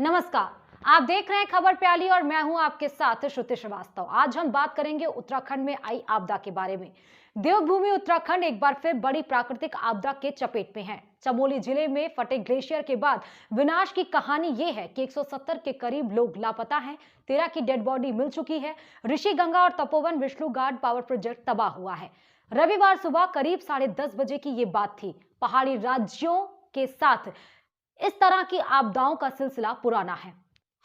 नमस्कार, आप देख रहे हैं खबर प्याली और मैं हूं आपके साथ श्रुति श्रीवास्तव। आज हम बात करेंगे उत्तराखंड में आई आपदा के बारे में। देवभूमि उत्तराखंड एक बार फिर बड़ी प्राकृतिक आपदा के चपेट में है। चमोली जिले में फटे ग्लेशियर के बाद विनाश की कहानी ये है कि 170 के करीब लोग लापता हैं, 13 की डेड बॉडी मिल चुकी है। ऋषि गंगा और तपोवन विष्णु घाट पावर प्रोजेक्ट तबाह हुआ है। रविवार सुबह करीब 10:30 बजे की ये बात थी। पहाड़ी राज्यों के साथ इस तरह की आपदाओं का सिलसिला पुराना है।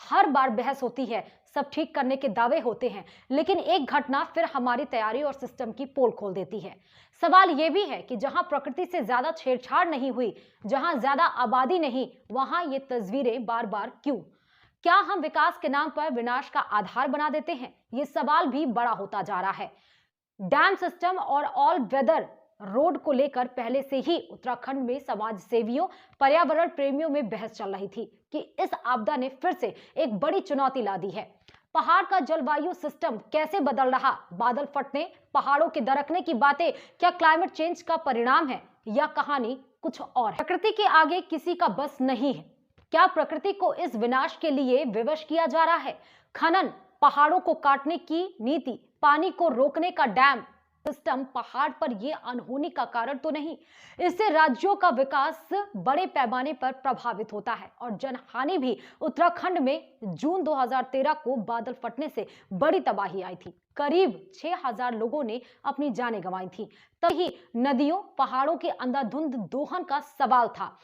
हर बार बहस होती है, सब ठीक करने के दावे होते हैं, लेकिन एक घटना फिर हमारी तैयारी और सिस्टम की पोल खोल देती है। सवाल यह भी है कि जहां प्रकृति से ज्यादा छेड़छाड़ नहीं हुई, जहां ज्यादा आबादी नहीं, वहां ये तस्वीरें बार बार क्यों? क्या हम विकास के नाम पर विनाश का आधार बना देते हैं? ये सवाल भी बड़ा होता जा रहा है। डैम सिस्टम और ऑल वेदर रोड को लेकर पहले से ही उत्तराखंड में समाज सेवियों, पर्यावरण प्रेमियों में बहस चल रही थी कि इस आपदा ने फिर से एक बड़ी चुनौती ला दी है। पहाड़ का जलवायु सिस्टम कैसे बदल रहा? बादल फटने, पहाड़ों के दरकने की बातें क्या क्लाइमेट चेंज का परिणाम है या कहानी कुछ और है? प्रकृति के आगे किसी का बस नहीं है। क्या प्रकृति को इस विनाश के लिए विवश किया जा रहा है? खनन, पहाड़ों को काटने की नीति, पानी को रोकने का डैम सिस्टम पहाड़ पर यह अनहोनी का कारण तो नहीं? इससे राज्यों का विकास बड़े पैमाने पर प्रभावित होता है और जनहानि भी। उत्तराखंड में जून 2013 को बादल फटने से बड़ी तबाही आई थी। करीब 6000 लोगों ने अपनी जानें गंवाई थी। तभी नदियों, पहाड़ों के अंधाधुंध दोहन का सवाल था।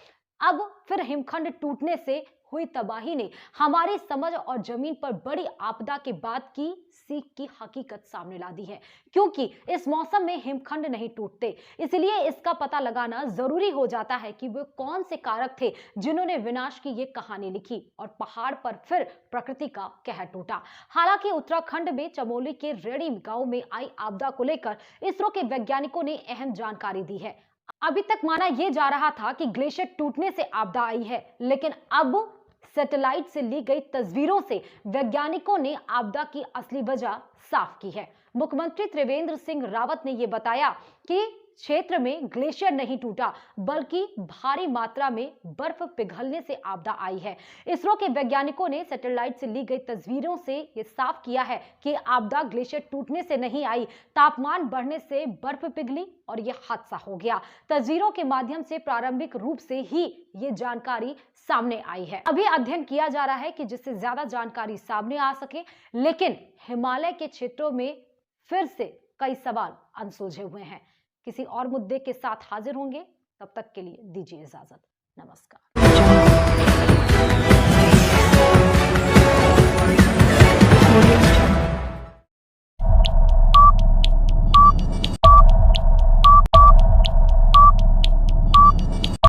अब फिर हिमखंड टूटने से हुई तबाही ने हमारी समझ और जमीन पर बड़ी आपदा के बाद की सीख की हकीकत सामने ला दी है। क्योंकि इस मौसम में हिमखंड नहीं टूटते, इसलिए इसका पता लगाना जरूरी हो जाता है कि वे कौन से कारक थे जिन्होंने विनाश की ये कहानी लिखी और पहाड़ पर फिर प्रकृति का कहर टूटा। हालांकि उत्तराखंड में चमोली के रेडी गांव में आई आपदा को लेकर इसरो के वैज्ञानिकों ने अहम जानकारी दी है। अभी तक माना यह जा रहा था कि ग्लेशियर टूटने से आपदा आई है, लेकिन अब सैटेलाइट से ली गई तस्वीरों से वैज्ञानिकों ने आपदा की असली वजह साफ की है। मुख्यमंत्री त्रिवेंद्र सिंह रावत ने यह बताया कि क्षेत्र में ग्लेशियर नहीं टूटा, बल्कि भारी मात्रा में बर्फ पिघलने से आपदा आई है। इसरो के वैज्ञानिकों ने सैटेलाइट से ली गई तस्वीरों से यह साफ किया है कि आपदा ग्लेशियर टूटने से नहीं आई, तापमान बढ़ने से बर्फ पिघली और यह हादसा हो गया। तस्वीरों के माध्यम से प्रारंभिक रूप से ही ये जानकारी सामने आई है। अभी अध्ययन किया जा रहा है कि जिससे ज्यादा जानकारी सामने आ सके, लेकिन हिमालय के क्षेत्रों में फिर से कई सवाल अनसुलझे हुए हैं। किसी और मुद्दे के साथ हाजिर होंगे, तब तक के लिए दीजिए इजाजत। नमस्कार।